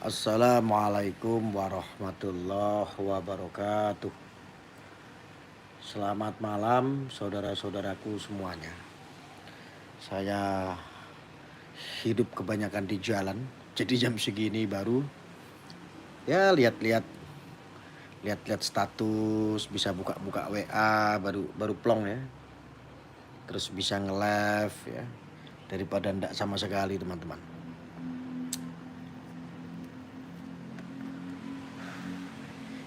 Assalamualaikum warahmatullahi wabarakatuh. Selamat malam saudara-saudaraku semuanya. Saya hidup kebanyakan di jalan, jadi jam segini baru ya lihat-lihat status, bisa buka-buka WA, baru baru plong ya. Terus bisa nge-live ya, daripada ndak sama sekali teman-teman.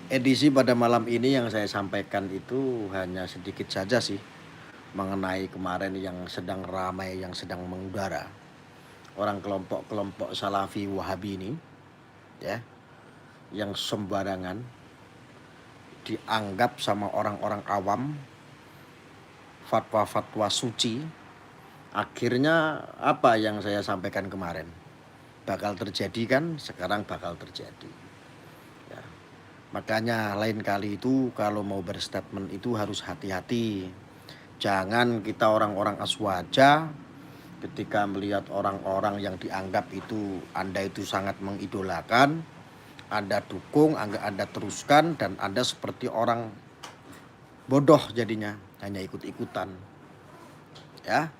Edisi pada malam ini yang saya sampaikan itu hanya sedikit saja sih, mengenai kemarin yang sedang ramai, yang sedang mengudara. Orang kelompok-kelompok Salafi Wahabi ini ya, yang sembarangan dianggap sama orang-orang awam fatwa-fatwa suci. Akhirnya apa yang saya sampaikan kemarin bakal terjadi kan, sekarang bakal terjadi ya. Makanya lain kali itu kalau mau berstatement itu harus hati-hati. Jangan kita orang-orang aswaja ketika melihat orang-orang yang dianggap itu Anda itu sangat mengidolakan, Anda dukung, Anda teruskan, dan Anda seperti orang bodoh jadinya, hanya ikut-ikutan. Ya,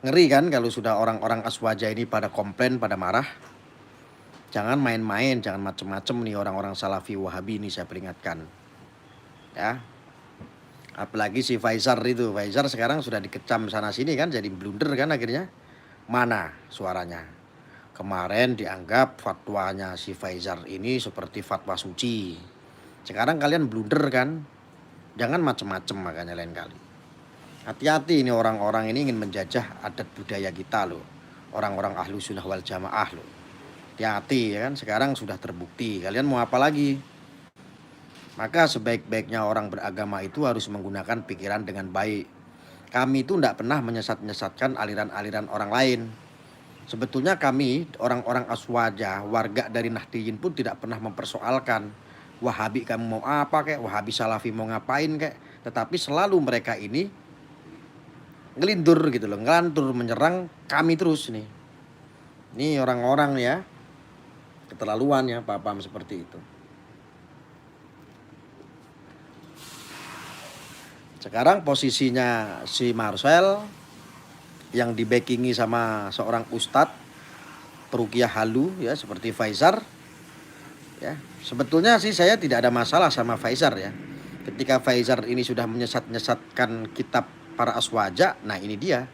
ngeri kan kalau sudah orang-orang aswaja ini pada komplain, pada marah. Jangan main-main, jangan macem-macem nih orang-orang Salafi Wahabi ini, saya peringatkan. Ya, apalagi si Faizar itu, Faizar sekarang sudah dikecam sana sini kan, jadi blunder kan akhirnya. Mana suaranya? Kemarin dianggap fatwanya si Faizar ini seperti fatwa suci. Sekarang kalian blunder kan? Jangan macem-macem makanya lain kali. Hati-hati ini orang-orang ini ingin menjajah adat budaya kita loh. Orang-orang ahlu sunnah wal jamaah loh. Hati-hati ya kan, sekarang sudah terbukti. Kalian mau apa lagi? Maka sebaik-baiknya orang beragama itu harus menggunakan pikiran dengan baik. Kami itu tidak pernah menyesat-nyesatkan aliran-aliran orang lain. Sebetulnya kami orang-orang aswaja, warga dari Nahdiyin pun tidak pernah mempersoalkan Wahabi kamu mau apa kek, Wahabi Salafi mau ngapain kek. Tetapi selalu mereka ini ngelindur gitu loh, ngelantur menyerang kami terus nih. Ini orang-orang ya, keterlaluan ya paham seperti itu. Sekarang posisinya si Marcel yang dibackingi sama seorang ustadz peruqyah halu ya seperti Faizar ya. Sebetulnya sih saya tidak ada masalah sama Faizar ya. Ketika Faizar ini sudah menyesat-nyesatkan kitab para aswaja, nah ini dia.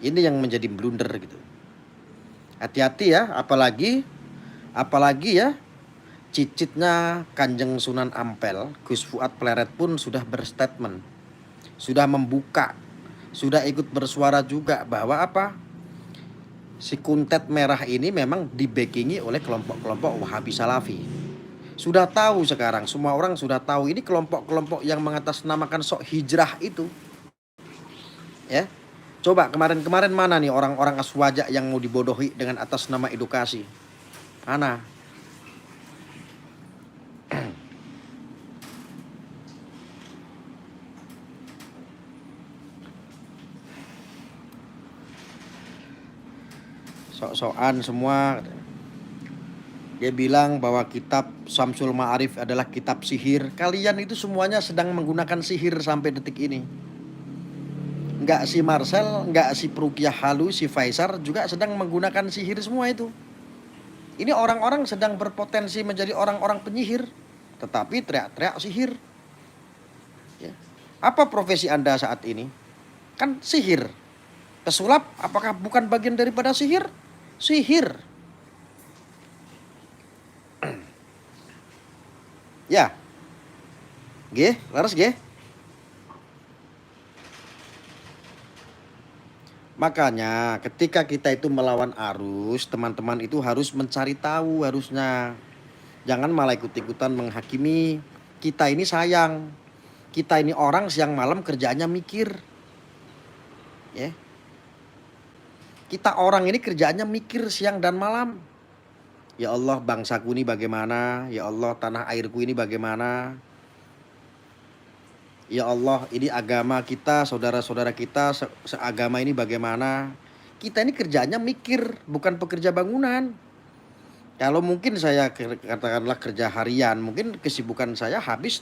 Ini yang menjadi blunder gitu. Hati-hati ya, apalagi ya cicitnya Kanjeng Sunan Ampel, Gus Fuad Pleret pun sudah berstatement, sudah membuka, sudah ikut bersuara juga bahwa apa? Si kuntet merah ini memang dibackingi oleh kelompok-kelompok Wahabi Salafi. Sudah tahu sekarang, semua orang sudah tahu ini kelompok-kelompok yang mengatasnamakan sok hijrah itu. Ya. Coba kemarin-kemarin mana nih orang-orang aswaja yang mau dibodohi dengan atas nama edukasi? Mana? Sok-sokan semua. Dia bilang bahwa kitab Syamsul Ma'arif adalah kitab sihir. Kalian itu semuanya sedang menggunakan sihir sampai detik ini. Enggak si Marcel, enggak si Peruqyah Halu, si Faisar juga sedang menggunakan sihir semua itu. Ini orang-orang sedang berpotensi menjadi orang-orang penyihir, tetapi teriak-teriak sihir. Ya. Apa profesi Anda saat ini? Kan sihir. Pesulap apakah bukan bagian daripada sihir? Sihir. Ya. G, laras G. Makanya ketika kita itu melawan arus, teman-teman itu harus mencari tahu harusnya. Jangan malah ikut-ikutan menghakimi. Kita ini sayang. Kita ini orang siang malam kerjaannya mikir. Ya. Kita orang ini kerjaannya mikir siang dan malam. Ya Allah, bangsaku ini bagaimana? Ya Allah, tanah airku ini bagaimana? Ya Allah, ini agama kita, saudara-saudara kita seagama ini bagaimana? Kita ini kerjaannya mikir, bukan pekerja bangunan. Kalau mungkin saya katakanlah kerja harian, mungkin kesibukan saya habis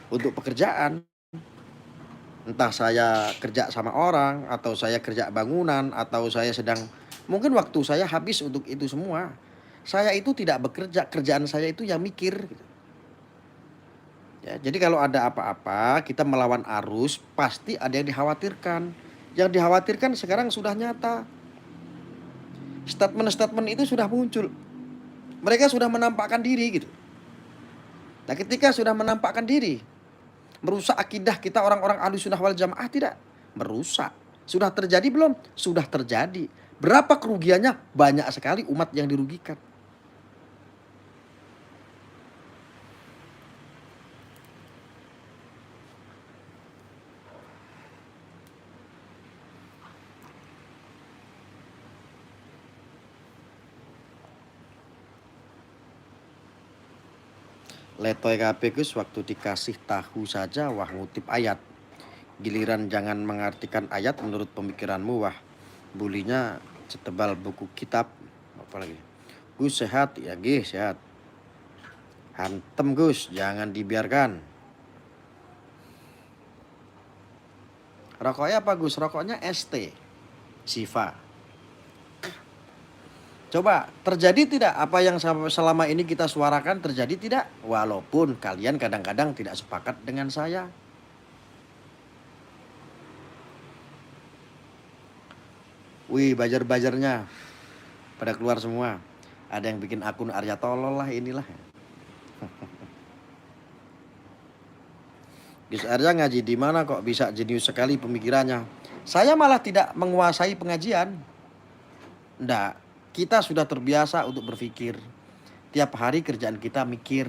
untuk pekerjaan. Entah saya kerja sama orang, atau saya kerja bangunan, atau saya sedang mungkin waktu saya habis untuk itu semua. Saya itu tidak bekerja, kerjaan saya itu yang mikir gitu. Ya, jadi kalau ada apa-apa, kita melawan arus, pasti ada yang dikhawatirkan. Yang dikhawatirkan sekarang sudah nyata. Statement-statement itu sudah muncul. Mereka sudah menampakkan diri gitu. Nah, ketika sudah menampakkan diri, merusak akidah kita orang-orang Ahlussunnah wal Jamaah tidak? Merusak. Sudah terjadi belum? Sudah terjadi. Berapa kerugiannya? Banyak sekali umat yang dirugikan. Letoy kabeh Gus, waktu dikasih tahu saja wah ngutip ayat. Giliran jangan mengartikan ayat menurut pemikiranmu, wah bulinya setebal buku kitab. Apalagi Gus sehat ya, Gih sehat. Hantem Gus, jangan dibiarkan. Rokoknya apa Gus? Rokoknya ST Siva. Coba terjadi tidak apa yang selama ini kita suarakan, terjadi tidak? Walaupun kalian kadang-kadang tidak sepakat dengan saya. Wih, bajar-bajarnya pada keluar semua. Ada yang bikin akun Arya tolol lah inilah. Gus Arya ngaji di mana kok bisa jenius sekali pemikirannya? Saya malah tidak menguasai pengajian. Nggak, kita sudah terbiasa untuk berpikir. Tiap hari kerjaan kita mikir.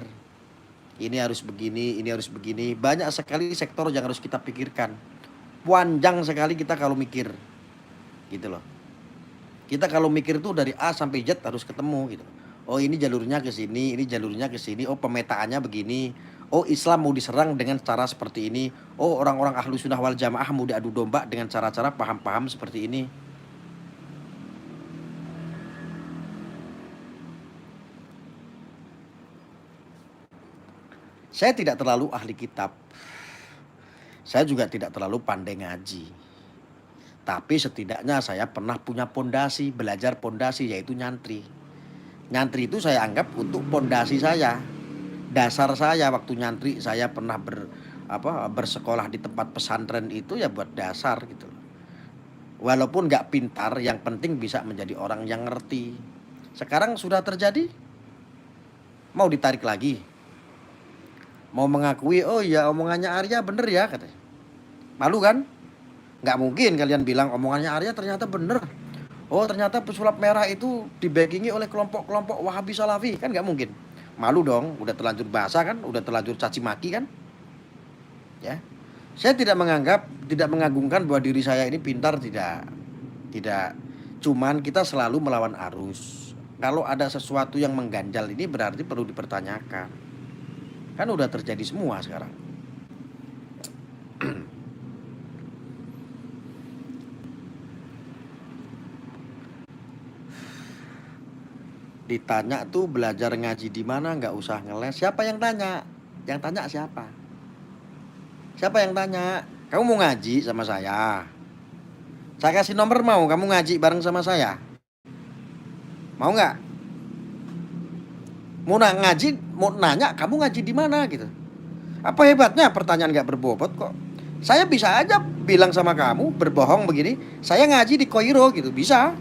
Ini harus begini, ini harus begini. Banyak sekali sektor yang harus kita pikirkan. Panjang sekali kita kalau mikir. Gitu loh. Kita kalau mikir tuh dari A sampai Z harus ketemu gitu. Oh ini jalurnya ke sini, ini jalurnya ke sini. Oh pemetaannya begini. Oh Islam mau diserang dengan cara seperti ini. Oh orang-orang Ahlussunnah wal Jamaah mau diadu domba dengan cara-cara paham-paham seperti ini. Saya tidak terlalu ahli kitab. Saya juga tidak terlalu pandai ngaji. Tapi setidaknya saya pernah punya pondasi, belajar pondasi yaitu nyantri. Nyantri itu saya anggap untuk pondasi saya. Dasar saya waktu nyantri, saya pernah bersekolah di tempat pesantren itu ya buat dasar gitu. Walaupun nggak pintar, yang penting bisa menjadi orang yang ngerti. Sekarang sudah terjadi, mau ditarik lagi. Mau mengakui, oh iya omongannya Arya bener ya katanya. Malu kan? Nggak mungkin kalian bilang omongannya Arya ternyata bener. Oh ternyata pesulap merah itu dibackingi oleh kelompok-kelompok Wahabi Salafi. Kan nggak mungkin. Malu dong, udah terlanjur bahasa kan, udah terlanjur caci maki kan. Ya, saya tidak mengagungkan bahwa diri saya ini pintar, tidak. Tidak. Cuman kita selalu melawan arus. Kalau ada sesuatu yang mengganjal ini berarti perlu dipertanyakan. Kan udah terjadi semua sekarang. Ditanya tuh belajar ngaji di mana, nggak usah ngeles. Siapa yang tanya? Yang tanya siapa? Siapa yang tanya? Kamu mau ngaji sama saya? Saya kasih nomor, mau kamu ngaji bareng sama saya? Mau nggak? Mau ngaji, mau nanya kamu ngaji di mana gitu. Apa hebatnya pertanyaan nggak berbobot kok. Saya bisa aja bilang sama kamu berbohong begini, saya ngaji di Koiro gitu, bisa.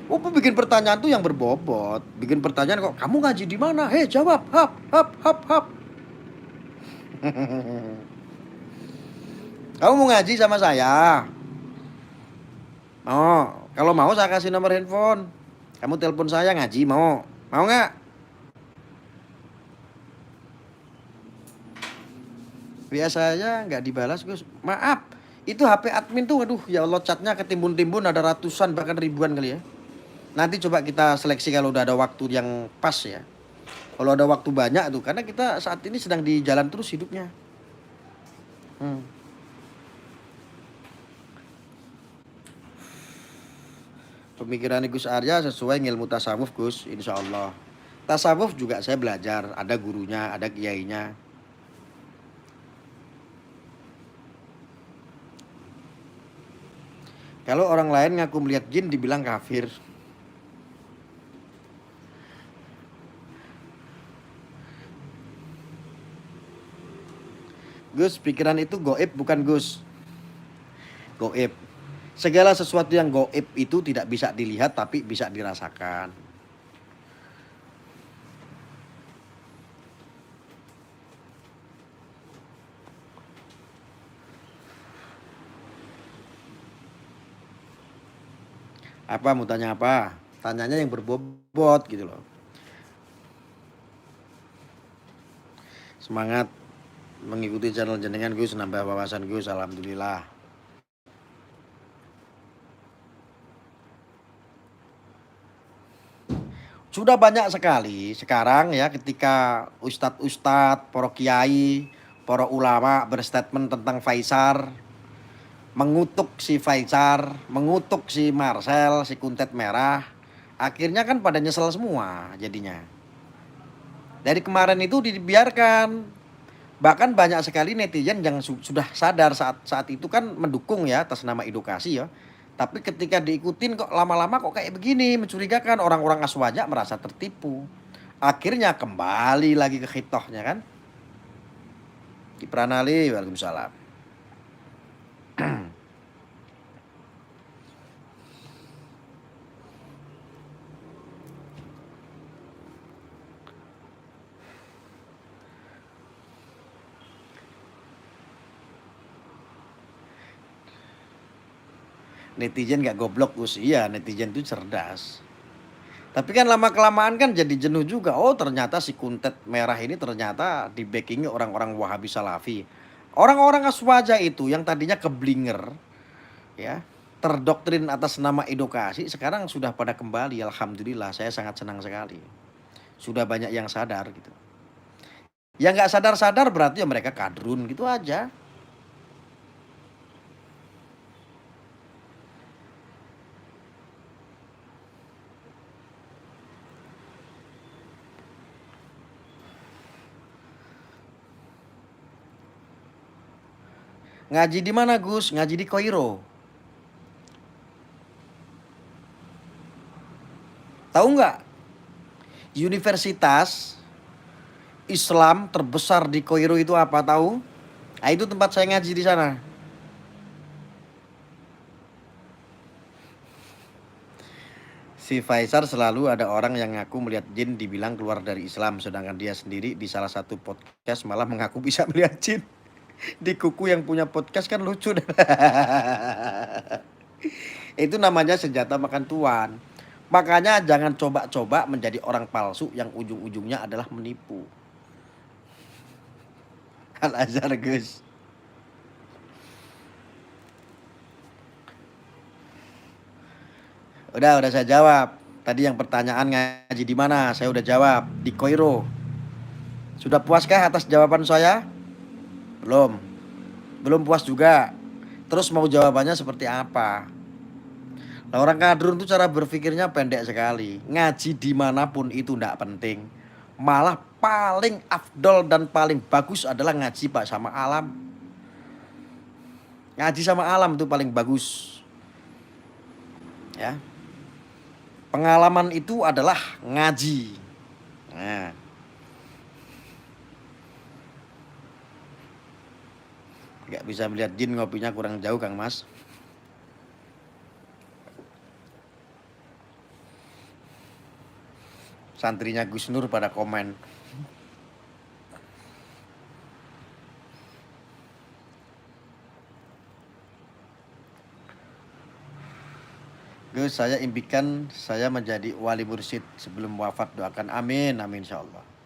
Oh, bikin pertanyaan tuh yang berbobot, bikin pertanyaan kok kamu ngaji di mana? Hei jawab, hap hap hap hap. Kamu mau ngaji sama saya? Oh, kalau mau saya kasih nomor handphone. Kamu telepon saya ngaji, mau? Mau nggak? Biasanya nggak dibalas Gus. Maaf, itu HP admin tuh, aduh ya Allah chatnya ketimbun-timbun, ada ratusan bahkan ribuan kali ya. Nanti coba kita seleksi kalau udah ada waktu yang pas ya. Kalau ada waktu banyak tuh, karena kita saat ini sedang di jalan terus hidupnya. Pemikiran Gus Arya sesuai ilmu tasawuf Gus, insya Allah. Tasawuf juga saya belajar, ada gurunya, ada kiainya. Kalau orang lain ngaku melihat jin dibilang kafir. Gus, pikiran itu goib bukan Gus. Goib. Segala sesuatu yang goib itu tidak bisa dilihat tapi bisa dirasakan. Apa mau tanya apa? Tanyanya yang berbobot gitu loh. Semangat mengikuti channel jenengan Gus, nambah wawasan Gus, alhamdulillah. Sudah banyak sekali sekarang ya ketika ustadz-ustadz, para kiai, para ulama berstatement tentang Faisal, mengutuk si Faisal, mengutuk si Marcel, si Kuntet Merah. Akhirnya kan pada nyesel semua jadinya. Dari kemarin itu dibiarkan. Bahkan banyak sekali netizen yang sudah sadar saat itu kan mendukung ya atas nama edukasi ya. Tapi ketika diikutin kok lama-lama kok kayak begini, mencurigakan, orang-orang Aswaja merasa tertipu. Akhirnya kembali lagi ke khitohnya kan. Kipranali, waalaikumsalam. Netizen gak goblok Gus, iya netizen itu cerdas. Tapi kan lama-kelamaan kan jadi jenuh juga. Oh ternyata si Kuntet Merah ini ternyata di backingi orang-orang Wahabi Salafi. Orang-orang Aswaja itu yang tadinya keblinger ya, terdoktrin atas nama edukasi, sekarang sudah pada kembali. Alhamdulillah, saya sangat senang sekali. Sudah banyak yang sadar gitu. Yang nggak sadar-sadar berarti ya mereka kadrun gitu aja. Ngaji di mana Gus? Ngaji di Kairo. Tahu nggak? Universitas Islam terbesar di Kairo itu apa tahu? Nah, itu tempat saya ngaji di sana. Si Faisal selalu ada orang yang ngaku melihat jin dibilang keluar dari Islam, sedangkan dia sendiri di salah satu podcast malah mengaku bisa melihat jin. Di kuku yang punya podcast kan lucu. Itu namanya senjata makan tuan. Makanya jangan coba-coba menjadi orang palsu yang ujung-ujungnya adalah menipu. Al-Azhar Gus. Udah saya jawab. Tadi yang pertanyaan ngaji di mana? Saya udah jawab, di Kairo. Sudah puaskah atas jawaban saya? Belum. Belum puas juga. Terus mau jawabannya seperti apa? Nah, orang kadrun itu cara berpikirnya pendek sekali. Ngaji dimanapun itu tidak penting. Malah paling afdol dan paling bagus adalah ngaji Pak sama alam. Ngaji sama alam itu paling bagus. Ya. Pengalaman itu adalah ngaji. Nah. Gak bisa melihat jin, ngopinya kurang jauh Kang Mas. Santrinya Gus Nur pada komen. Gus, saya impikan saya menjadi wali mursyid sebelum wafat, doakan amin, amin insyaallah.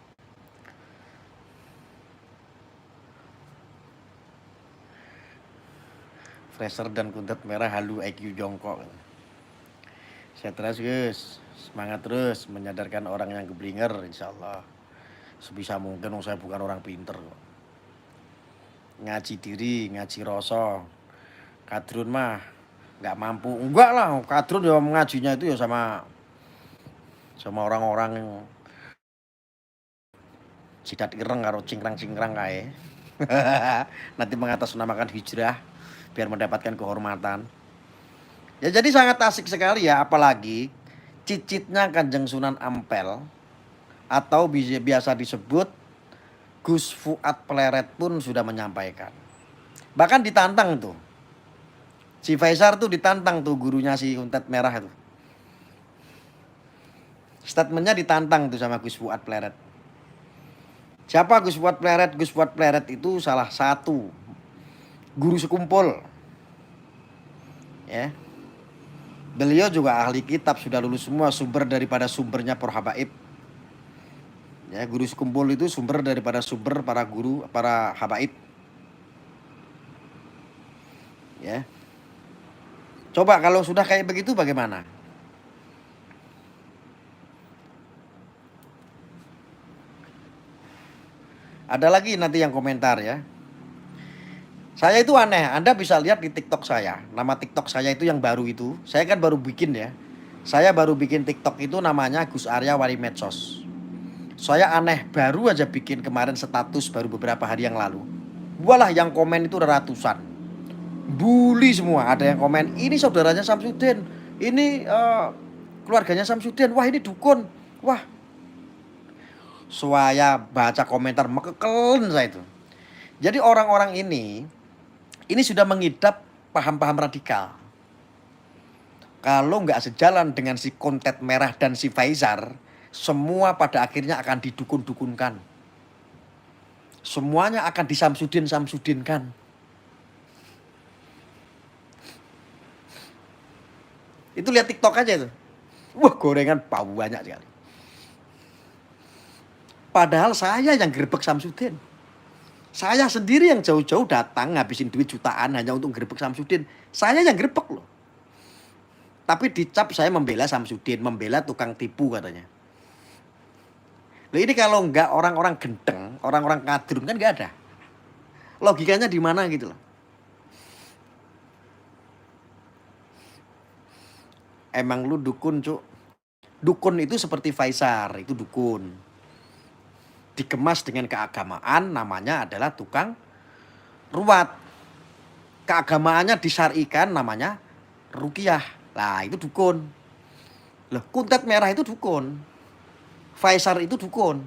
Fraser dan Kuntet Merah halu IQ jongkok. Saya terus Gus, semangat terus menyadarkan orang yang keblinger insyaallah. Sebisa mungkin saya bukan orang pinter kok. Ngaji diri, ngaji rasa. Kadrun mah nggak mampu. Enggak lah, kadrun ya mengajinya itu ya sama orang-orang yang jidat ireng karo cingkrang-cingkrang kae. Nanti mengatasnamakan hijrah biar mendapatkan kehormatan. Ya jadi sangat asik sekali ya, apalagi cicitnya Kanjeng Sunan Ampel atau biasa disebut Gus Fuad Pleret pun sudah menyampaikan. Bahkan ditantang tuh. Si Faisar tuh ditantang tuh gurunya si Untet Merah itu. Statementnya ditantang tuh sama Gus Fuad Pleret. Siapa Gus Fuad Pleret? Gus Fuad Pleret itu salah satu guru sekumpul. Ya. Beliau juga ahli kitab, sudah lulus semua, sumber daripada sumbernya Por Habaib. Ya, guru sekumpul itu sumber daripada sumber para guru, para habaib. Ya. Coba kalau sudah kayak begitu bagaimana? Ada lagi nanti yang komentar ya. Saya itu aneh, Anda bisa lihat di TikTok saya. Nama TikTok saya itu yang baru itu. Saya kan baru bikin ya. Saya baru bikin TikTok itu namanya Gus Arya Wali Medsos. Saya aneh, baru aja bikin kemarin status baru beberapa hari yang lalu. Walah yang komen itu ratusan. Bully semua, ada yang komen, ini saudaranya Samsudin. Ini keluarganya Samsudin. Wah ini dukun. Wah. Saya baca komentar mekekelen saya itu. Jadi orang-orang ini sudah mengidap paham-paham radikal. Kalau nggak sejalan dengan si Kontet Merah dan si Faisar, semua pada akhirnya akan didukun-dukunkan. Semuanya akan disamsudin-samsudinkan. Itu lihat TikTok aja itu. Wah gorengan banyak sekali. Padahal saya yang gerbek Samsudin. Saya sendiri yang jauh-jauh datang ngabisin duit jutaan hanya untuk gerbek Samsudin. Saya yang gerbek loh. Tapi dicap saya membela Samsudin, membela tukang tipu katanya. Loh ini kalau enggak orang-orang gendeng, orang-orang kadrun kan enggak ada. Logikanya di mana gitu loh. Emang lu dukun, Cuk. Dukun itu seperti Faisar, itu dukun. Dikemas dengan keagamaan, namanya adalah tukang ruwat. Keagamaannya disyarikan, namanya ruqyah. Lah itu dukun. Loh, Kuntet Merah itu dukun. Faisar itu dukun.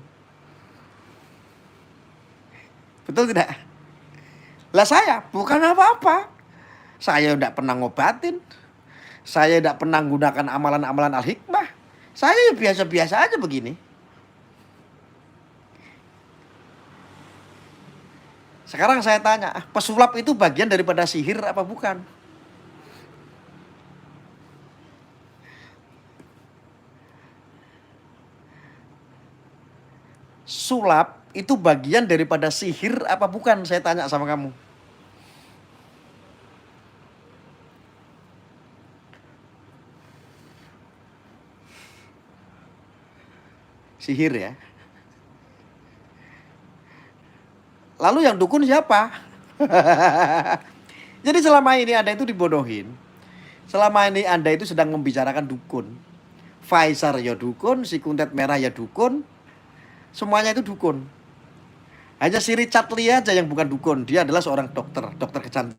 Betul tidak? Lah saya bukan apa-apa. Saya tidak pernah ngobatin. Saya tidak pernah menggunakan amalan-amalan al-hikmah. Saya biasa-biasa aja begini. Sekarang saya tanya, pesulap itu bagian daripada sihir apa bukan? Sulap itu bagian daripada sihir apa bukan? Saya tanya sama kamu. Sihir ya. Lalu yang dukun siapa? Jadi selama ini Anda itu dibodohin. Selama ini Anda itu sedang membicarakan dukun. Faisar ya dukun, si Kuntet Merah ya dukun. Semuanya itu dukun. Hanya si Richard Lee aja yang bukan dukun. Dia adalah seorang dokter kecantikan.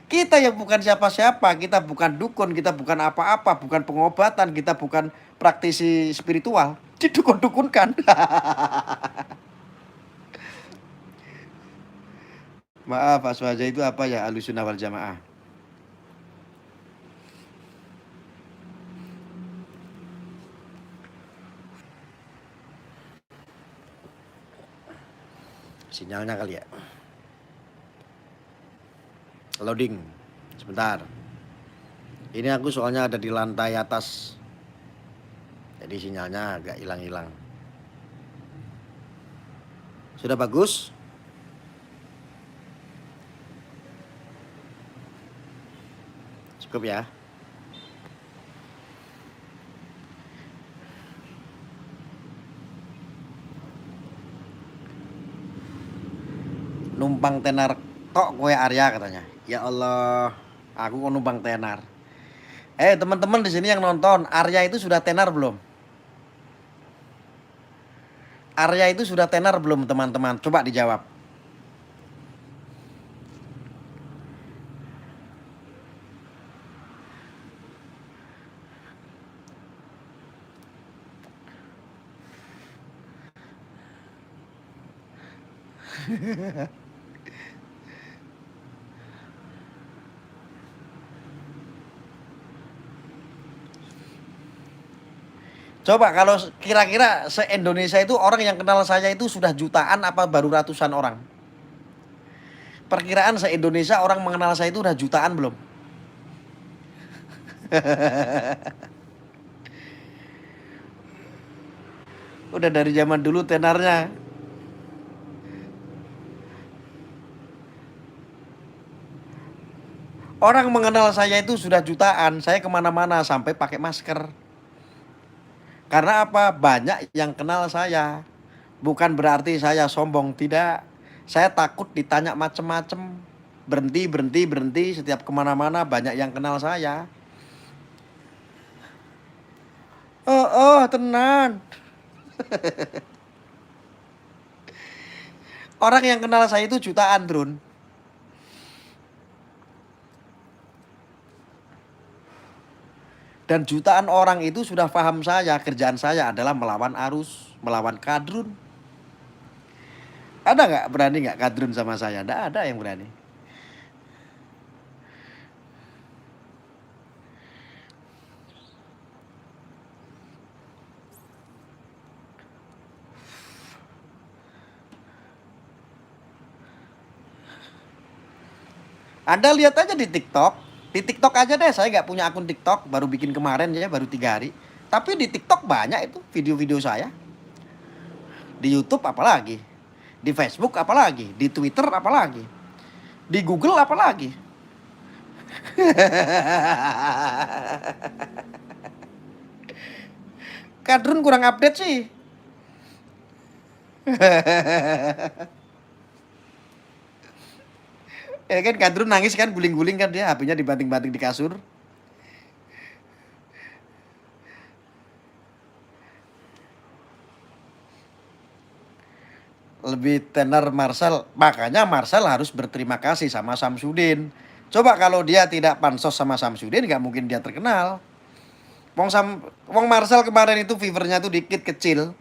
Kita yang bukan siapa-siapa, kita bukan dukun, kita bukan apa-apa, bukan pengobatan, kita bukan praktisi spiritual, didukun-dukunkan. Maaf, Pak Swaja itu apa ya? Ahlussunnah wal Jamaah. Sinyalnya kali ya. Loading. Sebentar. Ini aku soalnya ada di lantai atas. Jadi sinyalnya agak hilang-hilang. Sudah bagus? Cukup ya. numpang tenar tok kowe Arya katanya. Ya Allah, aku kok numpang tenar. Teman-teman di sini yang nonton, Arya itu sudah tenar belum? Arya itu sudah tenar belum teman-teman? Coba dijawab. Coba kalau kira-kira se-Indonesia itu orang yang kenal saya itu sudah jutaan apa baru ratusan orang? Perkiraan se-Indonesia orang mengenal saya itu udah jutaan belum? Udah dari zaman dulu tenarnya. Orang mengenal saya itu sudah jutaan. Saya kemana-mana sampai pakai masker. Karena apa? Banyak yang kenal saya. Bukan berarti saya sombong, tidak. Saya takut ditanya macem-macem. Berhenti. Setiap kemana-mana banyak yang kenal saya. Tenan. Orang yang kenal saya itu jutaan, Drun. Dan jutaan orang itu sudah paham saya. Kerjaan saya adalah melawan arus, melawan kadrun. Ada nggak berani nggak kadrun sama saya? Nggak ada yang berani. Anda lihat aja di TikTok. Di TikTok aja deh, saya nggak punya akun TikTok, baru bikin kemarin ya, baru 3 hari. Tapi di TikTok banyak itu video-video saya. Di YouTube apalagi. Di Facebook apalagi. Di Twitter apalagi. Di Google apalagi. Kadrun kurang update sih. Ya kan Kadrun nangis kan, guling-guling kan dia, HP-nya dibanting-banting di kasur. Lebih tenar Marcel. Makanya Marcel harus berterima kasih sama Samsudin. Coba kalau dia tidak pansos sama Samsudin, nggak mungkin dia terkenal. Wong Marcel kemarin itu fevernya tuh dikit kecil.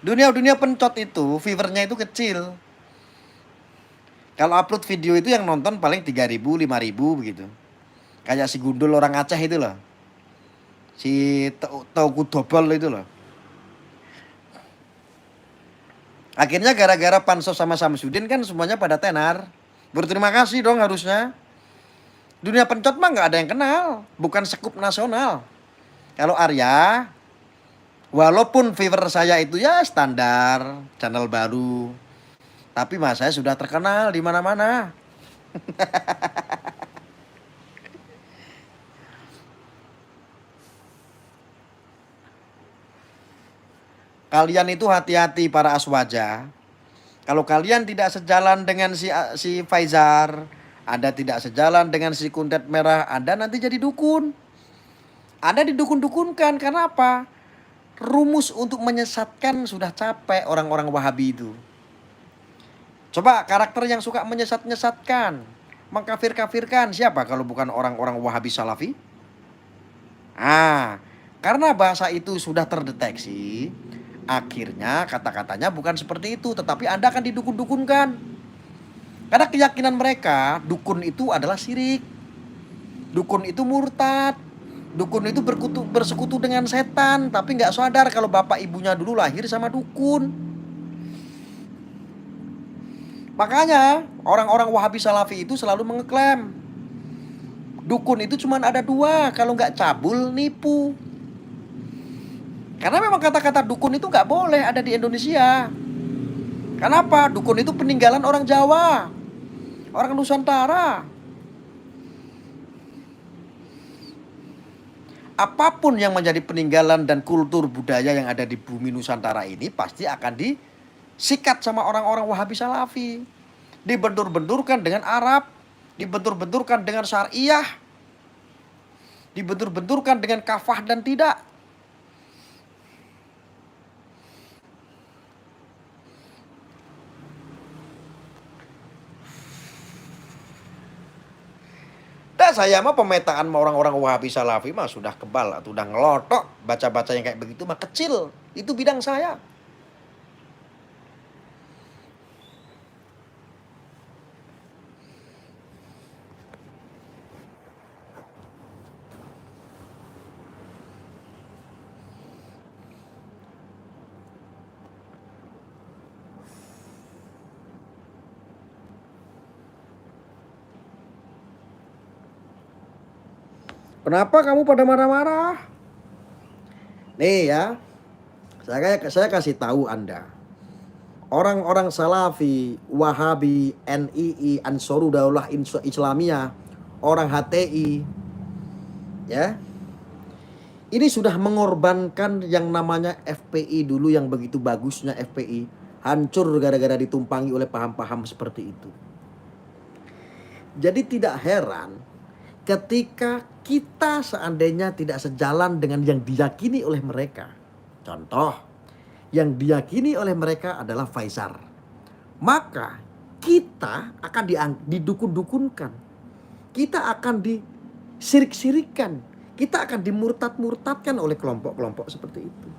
Dunia pencot itu fevernya itu kecil. Kalau upload video itu yang nonton paling 3.000, 5.000 begitu. Kayak si Gundul orang Aceh itu loh. Si Tauku Dobol itu loh. Akhirnya gara-gara pansos sama Samsudin kan semuanya pada tenar. Berterima kasih dong harusnya. Dunia pencot mah nggak ada yang kenal. Bukan sekup nasional. Kalau Arya, walaupun viewer saya itu ya standar, channel baru. Tapi mas saya sudah terkenal di mana-mana. Kalian itu hati-hati para aswaja. Kalau kalian tidak sejalan dengan si Faizar, Anda tidak sejalan dengan si Kuntet Merah, Anda nanti jadi dukun. Anda didukun-dukunkan karena apa? Rumus untuk menyesatkan sudah capek orang-orang Wahabi itu. Coba karakter yang suka menyesat-nyesatkan, mengkafir-kafirkan, siapa kalau bukan orang-orang Wahabi Salafi? Karena bahasa itu sudah terdeteksi, akhirnya kata-katanya bukan seperti itu, tetapi Anda akan didukun-dukunkan. Karena keyakinan mereka, dukun itu adalah syirik. Dukun itu murtad. Dukun itu bersekutu dengan setan, tapi nggak sadar kalau bapak ibunya dulu lahir sama dukun. Makanya orang-orang Wahabi Salafi itu selalu mengeklaim dukun itu cuma ada 2, kalau nggak cabul nipu. Karena memang kata-kata dukun itu nggak boleh ada di Indonesia. Kenapa? Dukun itu peninggalan orang Jawa, orang Nusantara. Apapun yang menjadi peninggalan dan kultur budaya yang ada di bumi Nusantara ini pasti akan sikat sama orang-orang Wahabi Salafi. Dibentur-benturkan dengan Arab, dibentur-benturkan dengan syariah, dibentur-benturkan dengan kafah dan tidak. Dan saya mah pemetaan orang-orang Wahabi Salafi mah sudah kebal, sudah ngelotok. Baca-baca yang kayak begitu mah kecil. Itu bidang saya. Kenapa kamu pada marah-marah? Nih ya, saya kasih tahu Anda. Orang-orang Salafi, Wahabi, NII, Ansarud Daulah Islamiyah, orang HTI, ya, ini sudah mengorbankan yang namanya FPI dulu, yang begitu bagusnya FPI hancur gara-gara ditumpangi oleh paham-paham seperti itu. Jadi tidak heran ketika kita seandainya tidak sejalan dengan yang diyakini oleh mereka. Contoh, yang diyakini oleh mereka adalah Faisar. Maka kita akan didukun-dukunkan. Kita akan disirik-sirikan. Kita akan dimurtad-murtadkan oleh kelompok-kelompok seperti itu.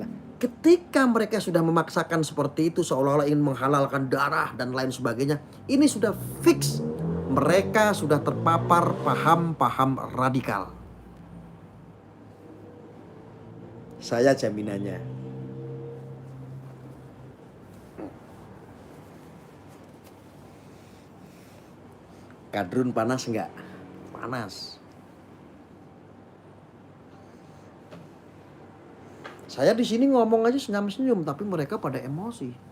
Nah, ketika mereka sudah memaksakan seperti itu, seolah-olah ingin menghalalkan darah dan lain sebagainya, ini sudah fix. Mereka sudah terpapar paham-paham radikal. Saya jaminannya. Kadrun panas enggak? Panas. Saya di sini ngomong aja senyum-senyum, tapi mereka pada emosi.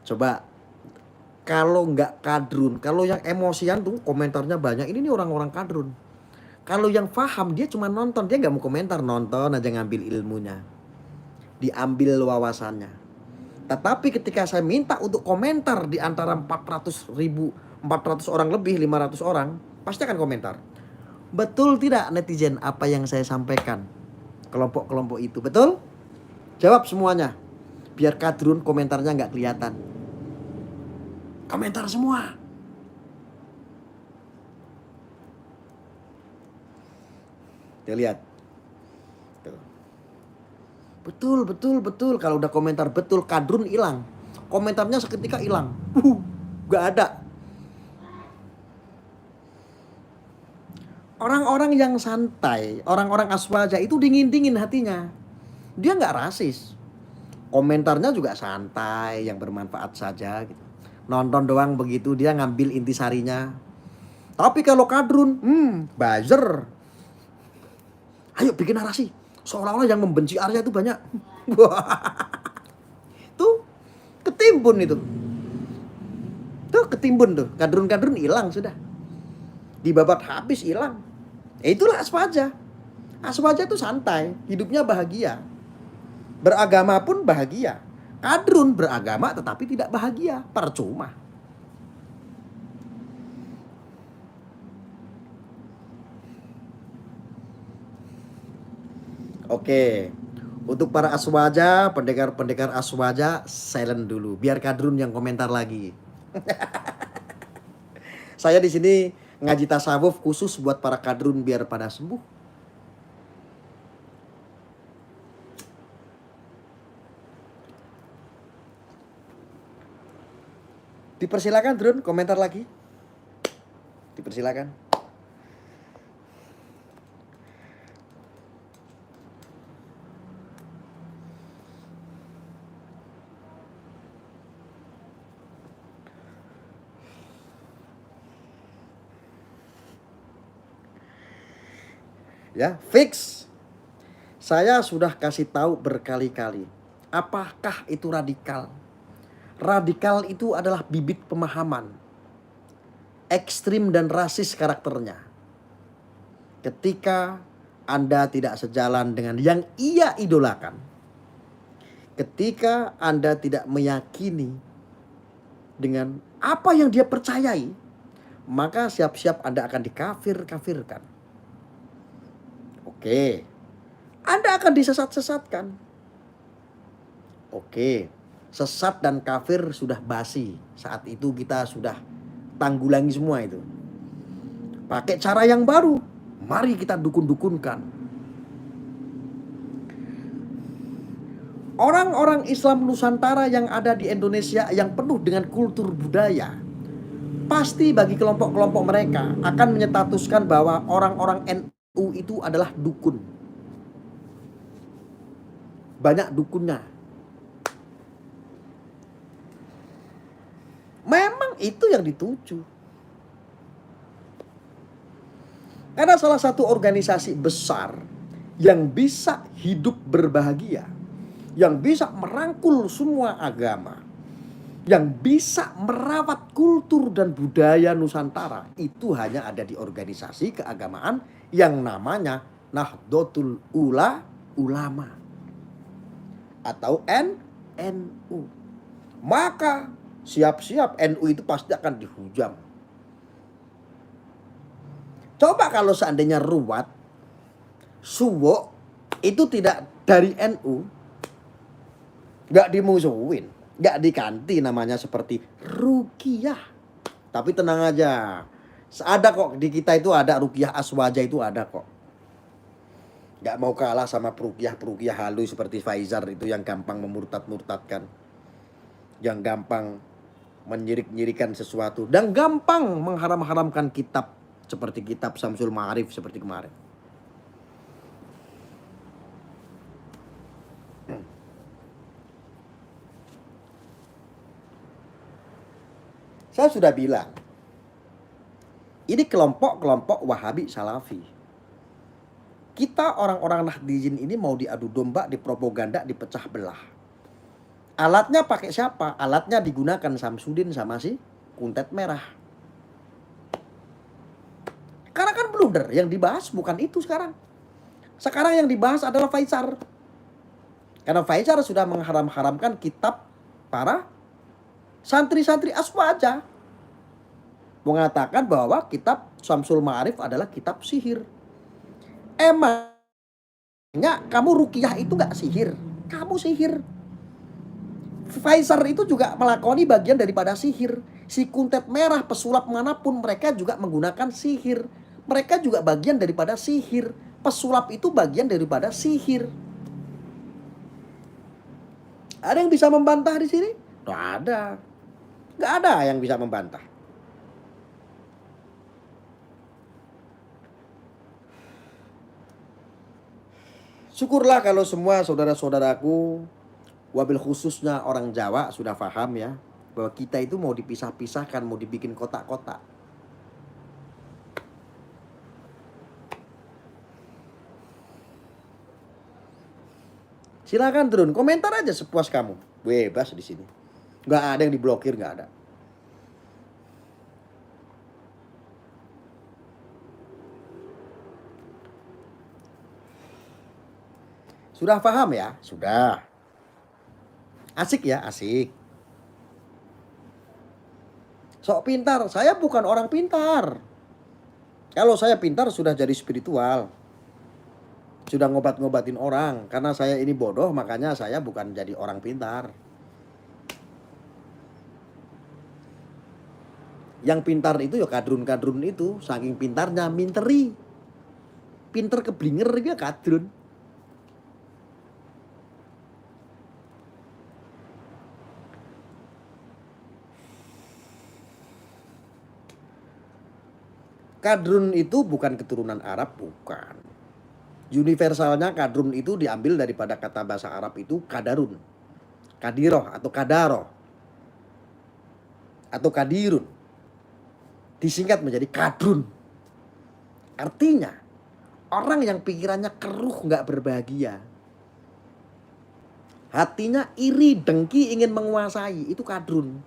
Coba kalau nggak kadrun, kalau yang emosian tuh komentarnya banyak. Ini nih orang-orang kadrun. Kalau yang paham dia cuma nonton, dia nggak mau komentar, nonton aja ngambil ilmunya, diambil wawasannya. Tetapi ketika saya minta untuk komentar di antara 400 orang lebih, 500 orang, pasti akan komentar. Betul tidak netizen apa yang saya sampaikan? Kelompok-kelompok itu, betul? Jawab semuanya. Biar kadrun komentarnya nggak kelihatan. Komentar semua. Kita lihat. Betul. Kalau udah komentar betul, kadrun hilang. Komentarnya seketika hilang. Gak ada. Orang-orang yang santai, orang-orang aswaja itu dingin-dingin hatinya. Dia gak rasis. Komentarnya juga santai, yang bermanfaat saja gitu. Nonton doang begitu, dia ngambil intisarinya. Tapi kalau kadrun, buzzer. Ayo bikin narasi. Seolah-olah yang membenci Arya itu banyak. Tuh ketimbun itu. Tuh ketimbun tuh. Kadrun-kadrun hilang sudah. Dibabat habis hilang. Itulah aswaja. Aswaja itu santai. Hidupnya bahagia. Beragama pun bahagia. Kadrun beragama tetapi tidak bahagia. Percuma. Oke, untuk para aswaja, pendekar-pendekar aswaja, silent dulu. Biar kadrun yang komentar lagi. Saya di sini ngaji tasawuf khusus buat para kadrun biar pada sembuh. Dipersilakan Drun, komentar lagi. Dipersilakan. Ya, fix. Saya sudah kasih tahu berkali-kali. Apakah itu radikal? Radikal itu adalah bibit pemahaman. Ekstrim dan rasis karakternya. ketika Anda tidak sejalan dengan yang ia idolakan, ketika Anda tidak meyakini dengan apa yang dia percayai, maka siap-siap Anda akan dikafir-kafirkan. Oke, Anda akan disesat-sesatkan. Oke, sesat dan kafir sudah basi. Saat itu kita sudah tanggulangi semua itu. Pakai cara yang baru. Mari kita dukun-dukunkan. Orang-orang Islam Nusantara yang ada di Indonesia yang penuh dengan kultur budaya, pasti bagi kelompok-kelompok mereka akan menyetatuskan bahwa orang-orang NU itu adalah dukun. Banyak dukunnya. Memang itu yang dituju. Karena salah satu organisasi besar yang bisa hidup berbahagia, yang bisa merangkul semua agama, yang bisa merawat kultur dan budaya Nusantara, itu hanya ada di organisasi keagamaan yang namanya Nahdlatul Ulama atau NU. Maka siap-siap NU itu pasti akan dihujam. Coba kalau seandainya Ruwat, Suwo itu tidak dari NU, gak dimusuhin, gak diganti namanya seperti Ruqyah. Tapi tenang aja, ada kok di kita itu ada Ruqyah Aswaja itu ada kok. Gak mau kalah sama peruqyah halus seperti Faizar itu yang gampang memurtad-murtadkan, yang gampang menyirik-nyirikan sesuatu, dan gampang mengharam-haramkan kitab seperti kitab Syamsul Ma'arif seperti kemarin. Saya sudah bilang, ini kelompok-kelompok Wahabi Salafi. Kita orang-orang Nahdliyin ini mau diadu domba, dipropaganda, dipecah belah. Alatnya pakai siapa? Alatnya digunakan Samsudin sama si Kuntet Merah. Karena kan blunder, yang dibahas bukan itu sekarang. Sekarang yang dibahas adalah Faizar. Karena Faizar sudah mengharam-haramkan kitab para santri-santri Aswaja. Mengatakan bahwa kitab Syamsul Ma'arif adalah kitab sihir. Emangnya kamu Ruqyah itu gak sihir? Kamu sihir. Faizar itu juga melakoni bagian daripada sihir. Si Kuntet Merah, pesulap manapun, mereka juga menggunakan sihir. Mereka juga bagian daripada sihir. Pesulap itu bagian daripada sihir. Ada yang bisa membantah di sini? Tidak ada. Nggak ada yang bisa membantah. Syukurlah kalau semua saudara-saudaraku, wabil khususnya orang Jawa sudah paham ya, bahwa kita itu mau dipisah-pisahkan, mau dibikin kotak-kotak. Silakan turun, komentar aja sepuas kamu. Bebas di sini. Nggak ada yang diblokir, nggak ada. Sudah paham ya? Sudah. Asik ya? Asik. Sok pintar. Saya bukan orang pintar. Kalau saya pintar sudah jadi spiritual. Sudah ngobat-ngobatin orang. Karena saya ini bodoh, makanya saya bukan jadi orang pintar. Yang pintar itu ya kadrun-kadrun itu. Saking pintarnya minteri. Pinter keblinger ya kadrun. Kadrun itu bukan keturunan Arab, bukan. Universalnya kadrun itu diambil daripada kata bahasa Arab itu kadarun. Kadiroh atau kadaro. Atau kadirun. Disingkat menjadi kadrun. Artinya, orang yang pikirannya keruh gak berbahagia. Hatinya iri, dengki, ingin menguasai. Itu kadrun.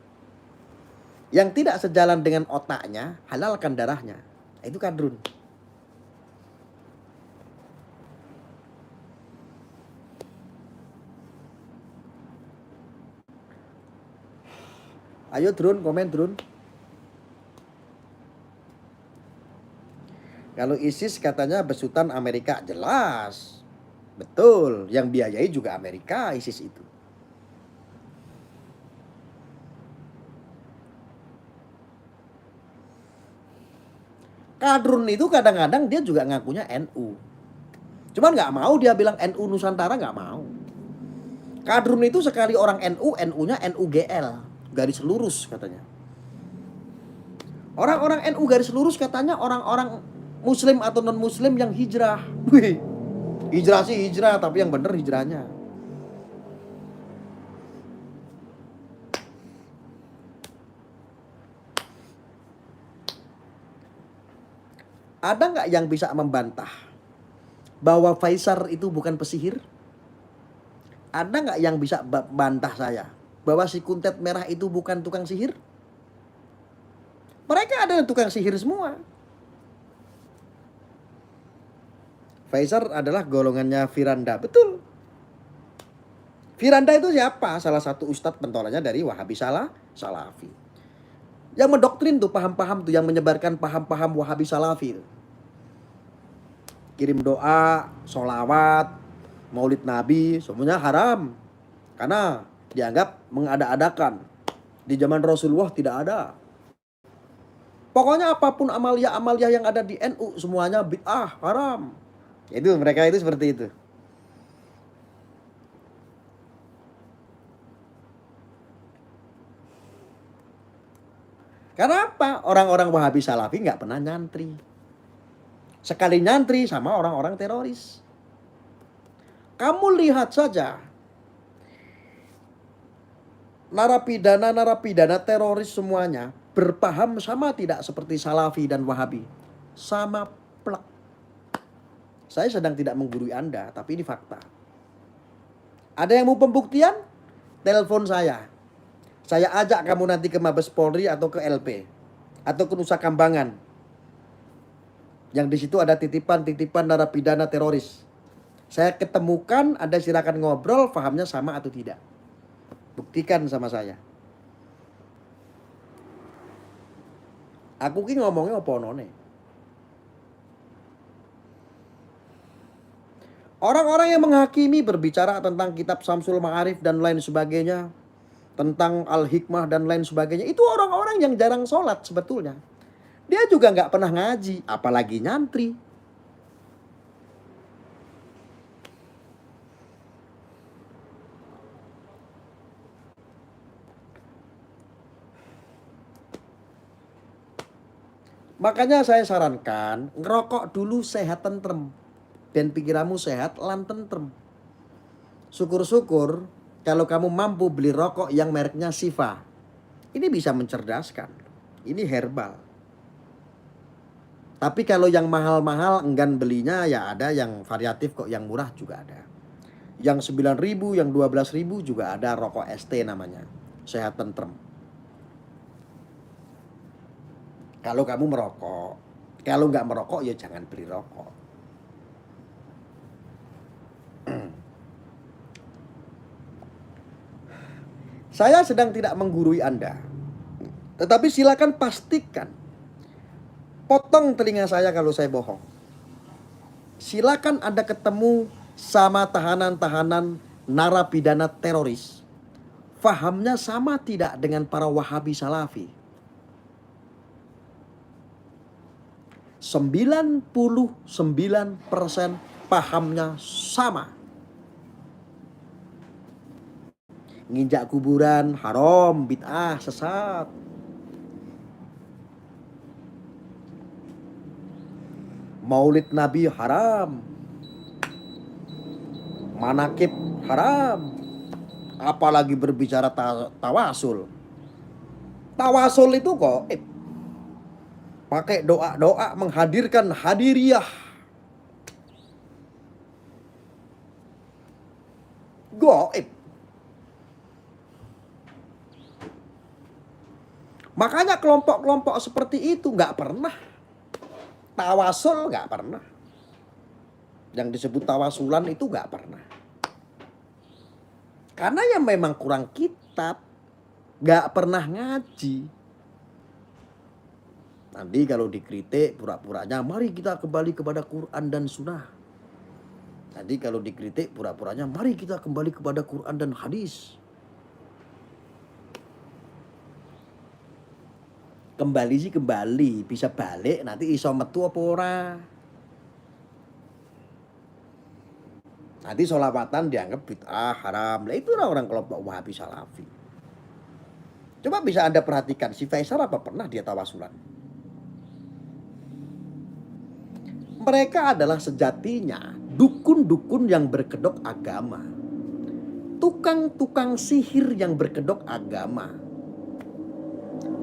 Yang tidak sejalan dengan otaknya, halalkan darahnya. Itu kadrun. Ayo Drun, komen Drun. Kalau ISIS katanya besutan Amerika, jelas. Betul, yang biayai juga Amerika ISIS itu. Kadrun itu kadang-kadang dia juga ngakunya NU. Cuman nggak mau dia bilang NU Nusantara, nggak mau. Kadrun itu sekali orang NU, NU-nya NUGL, garis lurus katanya. Orang-orang NU garis lurus katanya orang-orang Muslim atau non-Muslim yang hijrah. Wih, hijrah sih hijrah, tapi yang bener hijrahnya. Ada nggak yang bisa membantah bahwa Faisal itu bukan pesihir? Ada nggak yang bisa bantah saya bahwa si Kuntet Merah itu bukan tukang sihir? Mereka adalah tukang sihir semua. Faisal adalah golongannya Firanda, betul. Firanda itu siapa? Salah satu ustadz pentolannya dari Wahabi Salafi. Yang mendoktrin tuh paham-paham tuh, yang menyebarkan paham-paham Wahabi Salafi. Kirim doa, sholawat, maulid Nabi, semuanya haram. Karena dianggap mengada-adakan. Di zaman Rasulullah tidak ada. Pokoknya apapun amalia-amalia yang ada di NU semuanya bid'ah, haram. Itu mereka itu seperti itu. Karena apa? Orang-orang Wahabi Salafi nggak pernah nyantri. Sekali nyantri sama orang-orang teroris. Kamu lihat saja narapidana teroris semuanya berpaham sama tidak seperti Salafi dan Wahabi? Sama plek. Saya sedang tidak menggurui Anda, tapi ini fakta. Ada yang mau pembuktian? Telepon saya. Saya ajak kamu nanti ke Mabes Polri atau ke LP atau ke Nusa Kambangan. Yang di situ ada titipan-titipan narapidana teroris. Saya ketemukan, Anda silakan ngobrol, pahamnya sama atau tidak. Buktikan sama saya. Aku ki ngomongnya apa none? Orang-orang yang menghakimi berbicara tentang kitab Samsul Ma'arif dan lain sebagainya, tentang Al-Hikmah dan lain sebagainya, itu orang-orang yang jarang sholat sebetulnya. Dia juga nggak pernah ngaji, apalagi nyantri. Makanya saya sarankan ngerokok dulu sehat tentrem. Ben pikiranmu sehat lan tentrem. Syukur-syukur kalau kamu mampu beli rokok yang mereknya Siva. Ini bisa mencerdaskan. Ini herbal. Tapi kalau yang mahal-mahal enggan belinya, ya ada yang variatif kok, yang murah juga ada. Yang 9.000, yang 12.000 juga ada rokok ST namanya. Sehat tentrem. Kalau kamu merokok, kalau nggak merokok ya jangan beli rokok. Saya sedang tidak menggurui Anda. Tetapi silakan pastikan. Potong telinga saya kalau saya bohong. Silakan Anda ketemu sama tahanan-tahanan narapidana teroris. Fahamnya sama tidak dengan para Wahabi Salafi? 99% pahamnya sama. Nginjak kuburan haram, bid'ah, sesat. Maulid Nabi haram. Manakib haram. Apalagi berbicara tawasul. Tawasul itu kok pakai doa-doa menghadirkan hadiriyah. Goib. Makanya kelompok-kelompok seperti itu nggak pernah. Tawasul nggak pernah. Yang disebut tawasulan itu nggak pernah. Karena ya memang kurang kitab. nggak pernah ngaji. Nanti kalau dikritik pura-puranya mari kita kembali kepada Quran dan Sunnah. Nanti kalau dikritik pura-puranya mari kita kembali kepada Quran dan hadis. Kembali sih kembali, bisa balik nanti iso metu apa ora. Nanti sholawatan dianggap bid'ah haram. Lah itu orang kelompok Wahabi Salafi. Coba bisa Anda perhatikan si Faisal apa pernah dia tawasulan? Mereka adalah sejatinya dukun-dukun yang berkedok agama. Tukang-tukang sihir yang berkedok agama.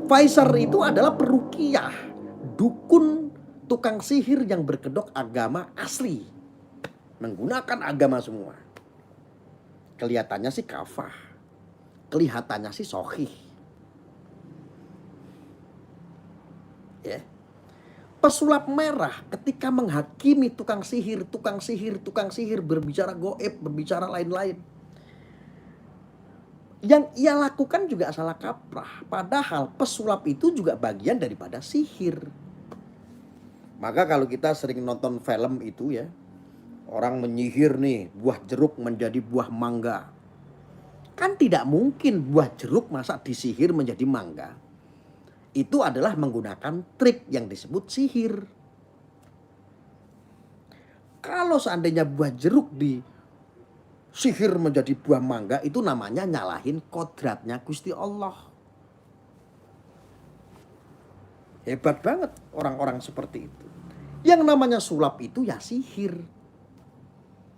Faisal itu adalah peruqyah, dukun tukang sihir yang berkedok agama asli. Menggunakan agama semua. Kelihatannya sih kafah. Kelihatannya sih sohih. Ya. Pesulap merah ketika menghakimi tukang sihir berbicara goib, berbicara lain-lain. Yang ia lakukan juga salah kaprah. Padahal pesulap itu juga bagian daripada sihir. Maka kalau kita sering nonton film itu ya, orang menyihir nih buah jeruk menjadi buah mangga. Kan tidak mungkin buah jeruk masa disihir menjadi mangga. Itu adalah menggunakan trik yang disebut sihir. Kalau seandainya buah jeruk disihir menjadi buah mangga, itu namanya nyalahin kodratnya Gusti Allah. Hebat banget orang-orang seperti itu. Yang namanya sulap itu ya sihir.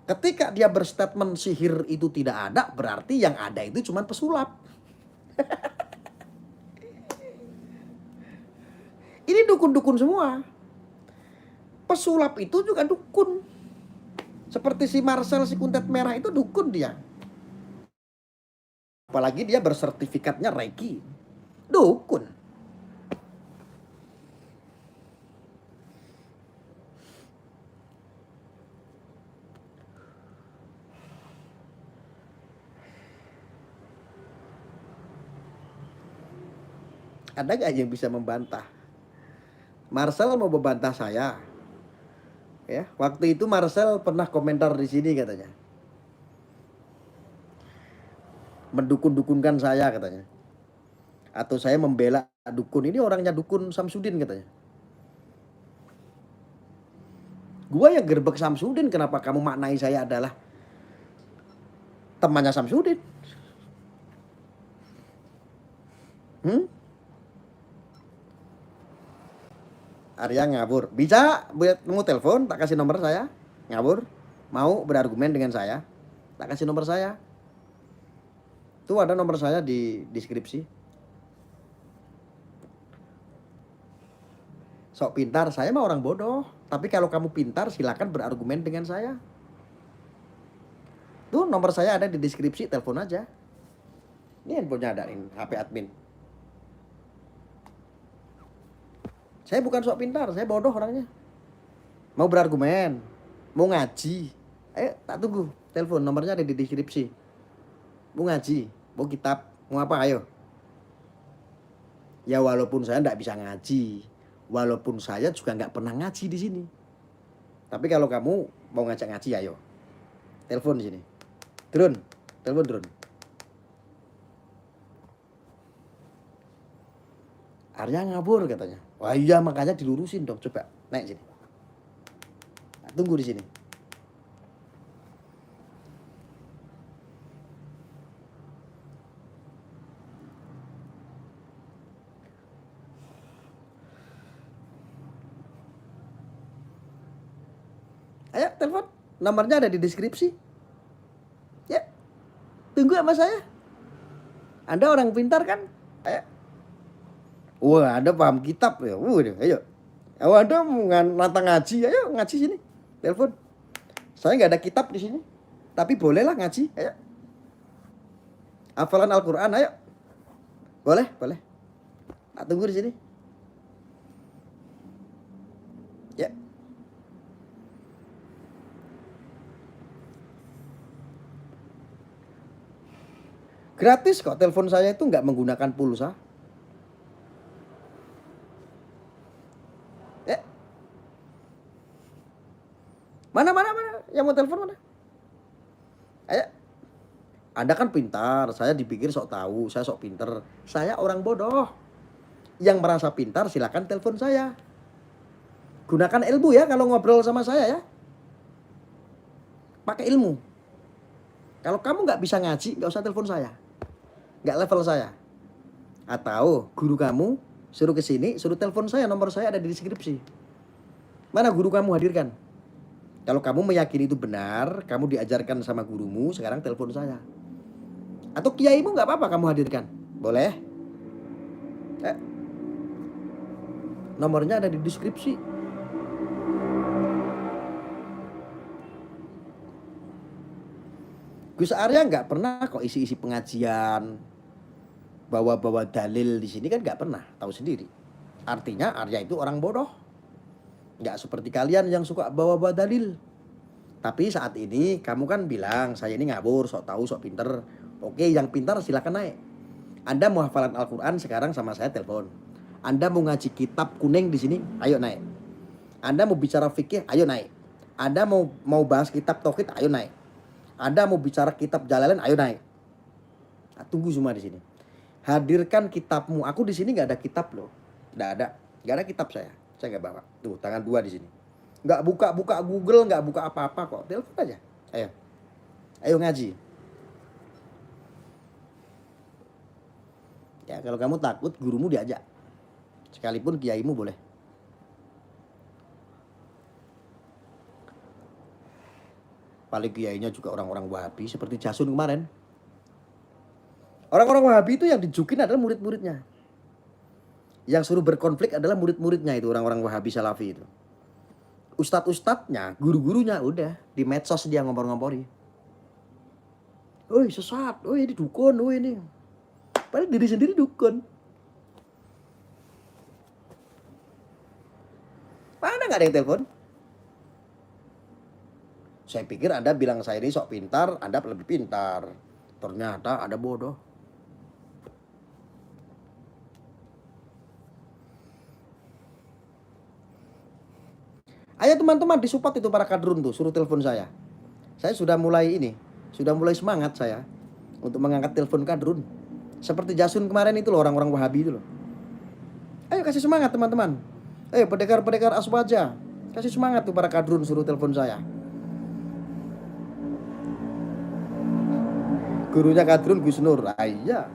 Ketika dia berstatement sihir itu tidak ada, berarti yang ada itu cuma pesulap. Ini dukun-dukun semua. Pesulap itu juga dukun. Seperti si Marcel si kuntet merah itu dukun dia. Apalagi dia bersertifikatnya Reiki. Dukun. Ada gak yang bisa membantah? Marcel mau membantah saya. Ya, waktu itu Marcel pernah komentar di sini katanya. Mendukun-dukunkan saya katanya. Atau saya membela dukun. Ini orangnya dukun Samsudin katanya. Gua yang gerbek Samsudin, kenapa kamu maknai saya adalah temannya Samsudin? Arya ngabur. Bisa buat mau telepon, tak kasih nomor saya. Ngabur. Mau berargumen dengan saya, tak kasih nomor saya. Tuh ada nomor saya di deskripsi. Sok pintar, saya mah orang bodoh. Tapi kalau kamu pintar silakan berargumen dengan saya. Tuh nomor saya ada di deskripsi, telepon aja. Ini handphonenya ada, ini HP admin. Saya bukan sok pintar, saya bodoh orangnya. Mau berargumen, mau ngaji, ayo tak tunggu. Telepon, nomornya ada di deskripsi. Mau ngaji, mau kitab, mau apa, ayo. Ya walaupun saya nggak bisa ngaji, walaupun saya juga nggak pernah ngaji di sini. Tapi kalau kamu mau ngajak ngaji, ayo. Telepon di sini. Drone, telepon drone. Arya ngabur katanya. Wah iya makanya dilurusin dong, coba naik sini. Nah, tunggu di sini. Ayo telepon, nomornya ada di deskripsi. Ya, tunggu sama saya. Anda orang pintar kan? Ayo. Wah, Anda paham kitab ya. Ayo. Oh, Anda mau nantang ngaji, ayo ngaji sini. Telepon. Saya nggak ada kitab di sini. Tapi bolehlah ngaji, ayo. Hafalan Al-Qur'an, ayo. Boleh, boleh. Tak tunggu di sini. Ya. Gratis kok, telepon saya itu nggak menggunakan pulsa. Eh, mana yang mau telepon mana? Ayo. Anda kan pintar, saya dipikir sok tahu, saya sok pinter. Saya orang bodoh. Yang merasa pintar silakan telepon saya. Gunakan ilmu ya kalau ngobrol sama saya ya. Pakai ilmu. Kalau kamu nggak bisa ngaji, nggak usah telepon saya. Nggak level saya. Atau guru kamu suruh ke sini, suruh telepon saya, nomor saya ada di deskripsi. Mana guru kamu hadirkan? Kalau kamu meyakini itu benar, kamu diajarkan sama gurumu, sekarang telepon saya. Atau kiaimu nggak apa-apa kamu hadirkan. Boleh? Nomornya ada di deskripsi. Gus Arya nggak pernah kok isi-isi pengajian, bawa-bawa dalil di sini kan nggak pernah, tahu sendiri. Artinya Arya itu orang bodoh. Nggak seperti kalian yang suka bawa-bawa dalil. Tapi saat ini kamu kan bilang saya ini ngabur, sok tahu, sok pinter. Oke, yang pintar silakan naik. Anda mau hafalan Al-Quran sekarang sama saya telepon. Anda mau ngaji kitab kuning di sini, ayo naik. Anda mau bicara fikih, ayo naik. Anda mau bahas kitab tauhid, ayo naik. Anda mau bicara kitab Jalalain, ayo naik. Nah, tunggu semua di sini. Hadirkan kitabmu. Aku di sini nggak ada kitab loh, nggak ada kitab saya. Saya nggak bawa. Tuh tangan dua di sini. Nggak buka Google, nggak buka apa-apa kok. Telepon aja. Ayo ngaji. Ya kalau kamu takut gurumu diajak. Sekalipun kiaimu boleh. Paling kiainya juga orang-orang Wahabi seperti Jasun kemarin. Orang-orang Wahabi itu yang dijukin adalah murid-muridnya. Yang suruh berkonflik adalah murid-muridnya itu, orang-orang Wahabi Salafi itu. Ustadz-ustadznya, guru-gurunya udah di medsos dia ngompor-ngompori. Oi sesat, oi ini dukun, oi ini. Padahal diri sendiri dukun. Mana nggak ada yang telepon? Saya pikir Anda bilang saya ini sok pintar, Anda lebih pintar. Ternyata Anda bodoh. Ayo teman-teman disupport itu para kadrun tuh, suruh telepon saya. Saya sudah mulai semangat saya untuk mengangkat telepon kadrun. Seperti Jasun kemarin itu loh, orang-orang Wahabi itu loh. Ayo kasih semangat teman-teman. Ayo pendekar-pendekar Aswaja, kasih semangat tuh para kadrun, suruh telepon saya. Gurunya kadrun Gus Nur. Iya.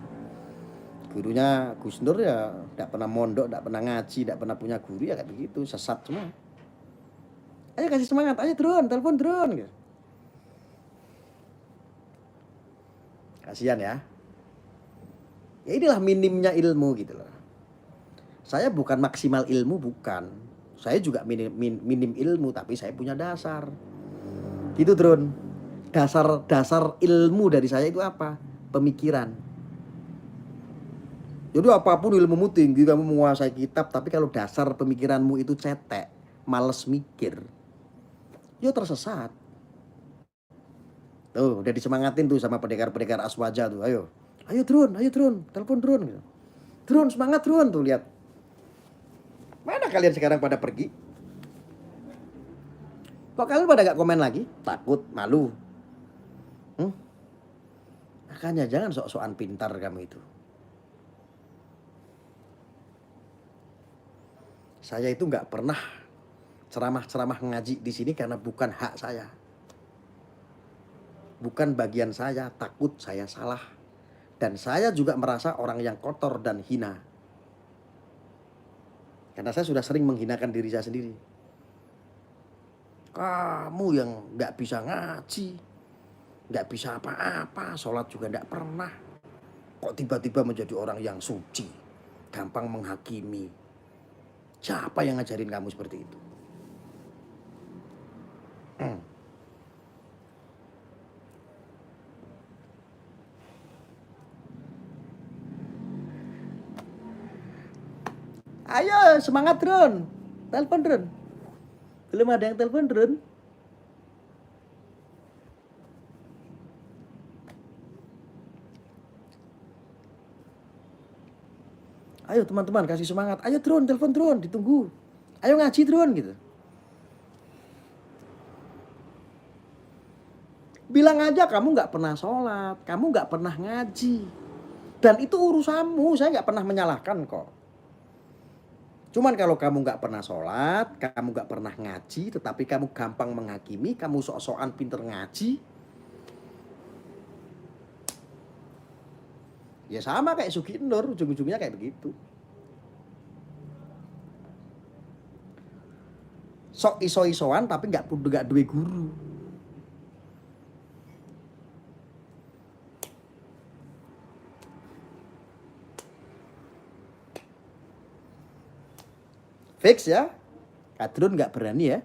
Gurunya Gus Nur ya tidak pernah mondok, tidak pernah ngaji, tidak pernah punya guru ya kayak begitu, sesat semua. Ayo kasih semangat, ayo drone, telepon drone gitu. Kasihan ya. Ya inilah minimnya ilmu gitu loh. Saya bukan maksimal ilmu, bukan. Saya juga minim ilmu, tapi saya punya dasar. Gitu drone. Dasar ilmu dari saya itu apa? Pemikiran. Jadi apapun ilmumu tinggi, kamu menguasai kitab, tapi kalau dasar pemikiranmu itu cetek, males mikir, ya tersesat. Tuh udah disemangatin tuh sama pendekar-pendekar Aswaja tuh. Ayo drone, telepon drone gitu. Drone semangat drone tuh, lihat. Mana kalian sekarang pada pergi? Kok kalian pada gak komen lagi? Takut, malu. Makanya jangan sok-sokan pintar kamu itu. Saya itu nggak pernah ceramah ngaji di sini karena bukan hak saya. Bukan bagian saya, takut saya salah. Dan saya juga merasa orang yang kotor dan hina. Karena saya sudah sering menghinakan diri saya sendiri. Kamu yang nggak bisa ngaji, nggak bisa apa-apa, sholat juga nggak pernah. Kok tiba-tiba menjadi orang yang suci, gampang menghakimi. Siapa yang ngajarin kamu seperti itu? Ayo semangat drone, telepon drone. Belum ada yang telepon drone. Ayo teman-teman kasih semangat. Ayo drone, telepon drone, ditunggu. Ayo ngaji drone gitu. Bilang aja kamu nggak pernah sholat, kamu nggak pernah ngaji. Dan itu urusanmu, saya nggak pernah menyalahkan kok. Cuman kalau kamu nggak pernah sholat, kamu nggak pernah ngaji, tetapi kamu gampang menghakimi, kamu sok-sokan pinter ngaji. Ya sama kayak Sugi Nur, ujung-ujungnya kayak begitu. Sok iso-isoan tapi nggak duwe guru. Fix ya, Kadrun nggak berani ya.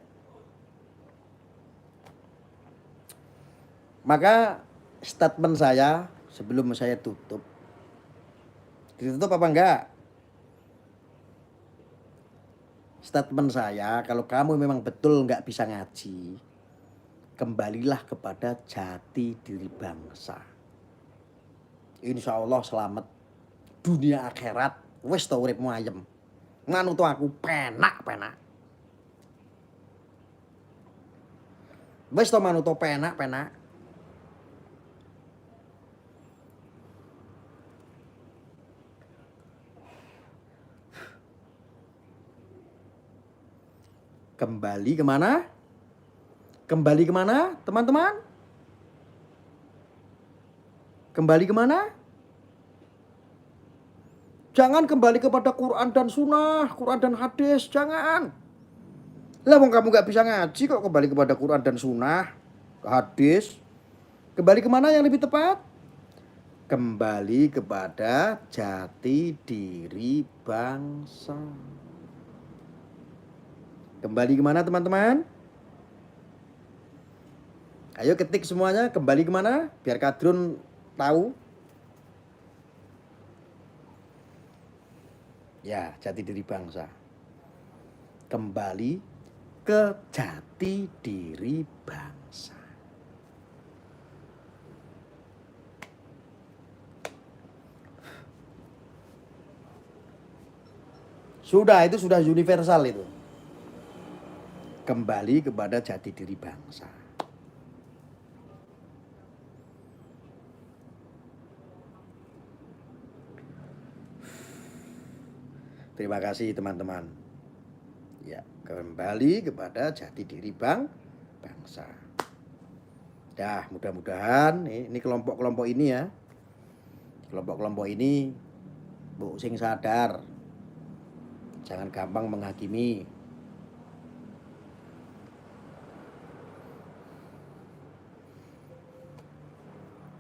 Maka statement saya sebelum saya tutup, ditutup apa enggak? Statement saya, kalau kamu memang betul nggak bisa ngaji, kembalilah kepada jati diri bangsa. Insya Allah selamat dunia akhirat, wis to uripmu ayem. Manut aku penak. Wis to manut penak. Kembali kemana? Kembali kemana teman-teman? Kembali kemana? Jangan kembali kepada Quran dan Sunnah, Quran dan hadis, jangan. Lah wong kamu gak bisa ngaji kok kembali kepada Quran dan Sunnah, hadis. Kembali kemana yang lebih tepat? Kembali kepada jati diri bangsa. Kembali kemana teman-teman? Ayo ketik semuanya, kembali kemana? Biar Kadrun tahu. Ya, jati diri bangsa. Kembali ke jati diri bangsa. Sudah, itu sudah universal itu. Kembali kepada jati diri bangsa. Terima kasih teman-teman. Ya, kembali kepada jati diri bangsa. Dah, mudah-mudahan ini kelompok-kelompok ini ya. Kelompok-kelompok ini bu sing sadar. Jangan gampang menghakimi.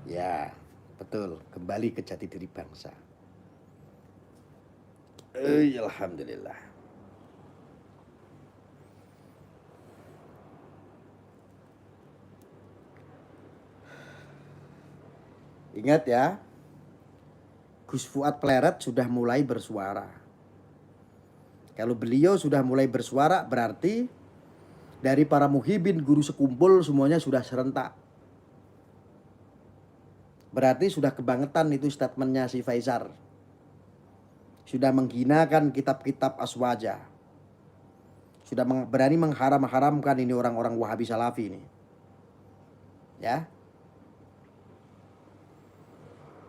Ya, betul, kembali ke jati diri bangsa. Alhamdulillah. Ingat ya, Gus Fuad Pleret sudah mulai bersuara. Kalau beliau sudah mulai bersuara, berarti dari para muhibin guru sekumpul semuanya sudah serentak. Berarti sudah kebangetan itu statementnya si Faizar. Sudah menghinakan kitab-kitab aswaja. Sudah berani mengharam-haramkan ini orang-orang Wahabi Salafi ini. Ya.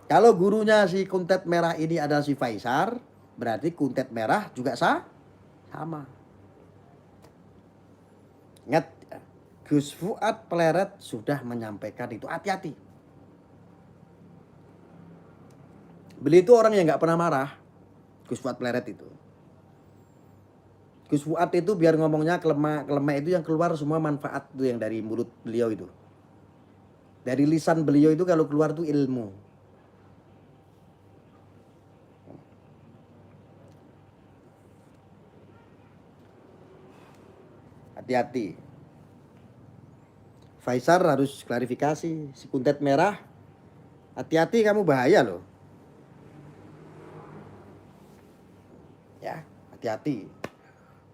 Kalau gurunya si kuntet merah ini adalah si Faizar, berarti kuntet merah juga sama. Ingat, Gus Fuad Pleret sudah menyampaikan itu. Hati-hati. Beliau itu orang yang gak pernah marah. Gus Fuad Pleret itu. Gus Fuad itu biar ngomongnya kelemah itu yang keluar semua manfaat itu yang dari mulut beliau itu. Dari lisan beliau itu kalau keluar itu ilmu. Hati-hati. Faisal harus klarifikasi. Si kuntet merah, hati-hati kamu bahaya loh. Ya, hati-hati.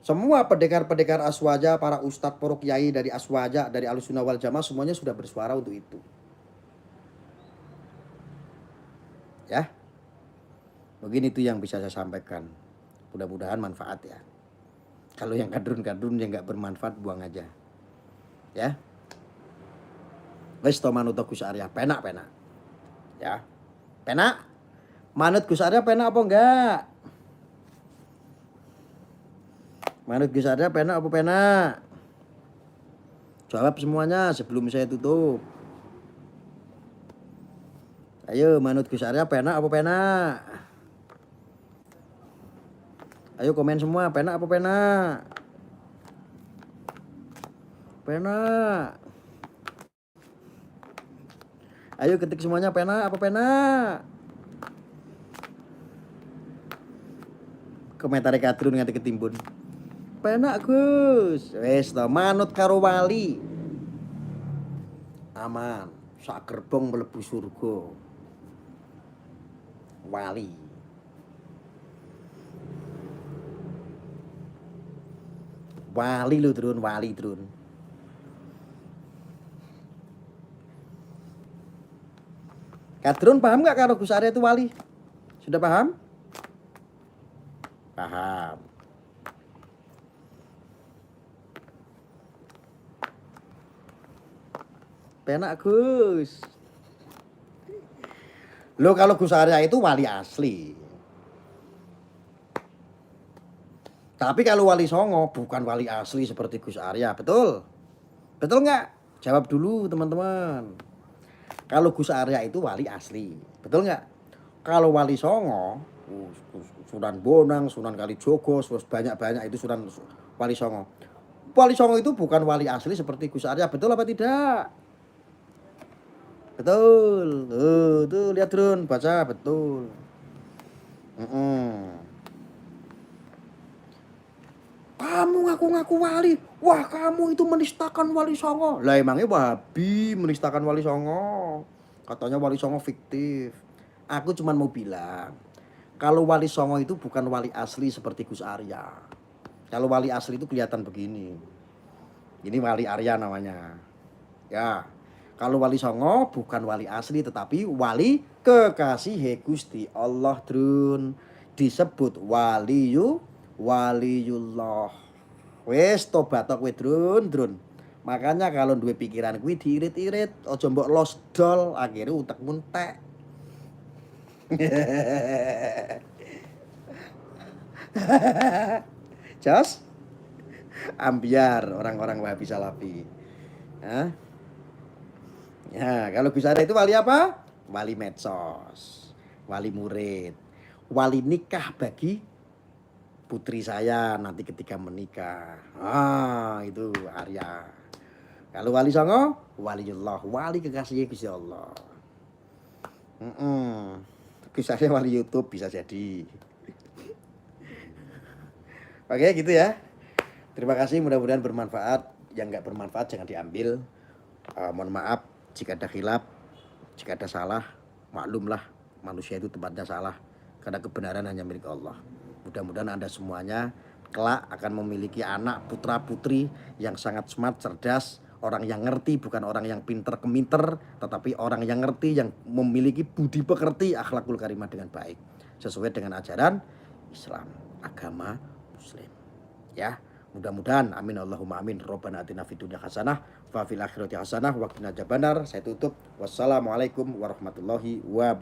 Semua pendekar-pendekar aswaja, para ustadz, para kiai dari aswaja, dari Ahlussunnah wal Jamaah semuanya sudah bersuara untuk itu. Ya. Mungkin itu yang bisa saya sampaikan. Mudah-mudahan manfaat ya. Kalau yang kadrun-kadrun yang nggak bermanfaat buang aja. Ya. Wis to manut Gus Arya, penak. Ya. Penak? Manut Gus Arya penak apa enggak? Manut Gus Arya penak apa penak? Jawab semuanya sebelum saya tutup. Ayo manut Gus Arya penak apa penak? Ayo komen semua, penak apa penak? Penak. Ayo ketik semuanya, penak apa penak? Komentar kadrun nganti ketimbun. Penak Gus. Wes to manut karo wali. Aman, sak gerbong mlebu surga. Wali. Wali lu Drun, wali Drun. Kadrun paham nggak kalau Gus Arya itu wali? Sudah paham? Paham. Penak Gus. Lo kalau Gus Arya itu wali asli. Tapi kalau Wali Songo bukan wali asli seperti Gus Arya, betul? Betul nggak? Jawab dulu teman-teman. Kalau Gus Arya itu wali asli, betul nggak? Kalau Wali Songo, Sunan Bonang, Sunan Kalijogo, banyak-banyak itu Sunan Wali Songo. Wali Songo itu bukan wali asli seperti Gus Arya, betul apa tidak? Betul. Tuh lihat Drun, baca betul. Kamu ngaku-ngaku wali. Wah, kamu itu menistakan Wali Songo. Lah emangnya Wahabi menistakan Wali Songo. Katanya Wali Songo fiktif. Aku cuma mau bilang, kalau Wali Songo itu bukan wali asli seperti Gus Arya. Kalau wali asli itu kelihatan begini. Ini Wali Arya namanya. Ya. Kalau Wali Songo bukan wali asli tetapi wali kekasih Gusti Allah Drun. Disebut waliyullah. Wes tobat kowe Drun. Makanya kalau duwe pikiran kuwi diirit-irit, aja mbok los dol, akhirnya utekmu entek. Jos? Ambiar orang-orang Wahabi Salafi. Hah? Ya, kalau Gus Arya itu wali apa? Wali medsos, wali murid, wali nikah bagi putri saya nanti ketika menikah. Itu Arya. Kalau Wali Songo, waliullah, wali kekasihnya Gusti Allah. Gus Arya wali YouTube bisa jadi. Oke, gitu ya. Terima kasih, mudah-mudahan bermanfaat. Yang nggak bermanfaat jangan diambil. Mohon maaf jika ada khilaf, jika ada salah, maklumlah manusia itu tempatnya salah. Karena kebenaran hanya milik Allah. Mudah-mudahan Anda semuanya kelak akan memiliki anak putra putri yang sangat smart, cerdas, orang yang ngerti, bukan orang yang pinter keminter, tetapi orang yang ngerti, yang memiliki budi pekerti, akhlakul karimah dengan baik, sesuai dengan ajaran Islam, agama Muslim. Ya, mudah-mudahan amin Allahumma amin. Rabbana atina fid dunya hasanah wa fil akhirati hasanah wa qina adzabannar. Saya tutup. Wassalamualaikum warahmatullahi wabarakatuh.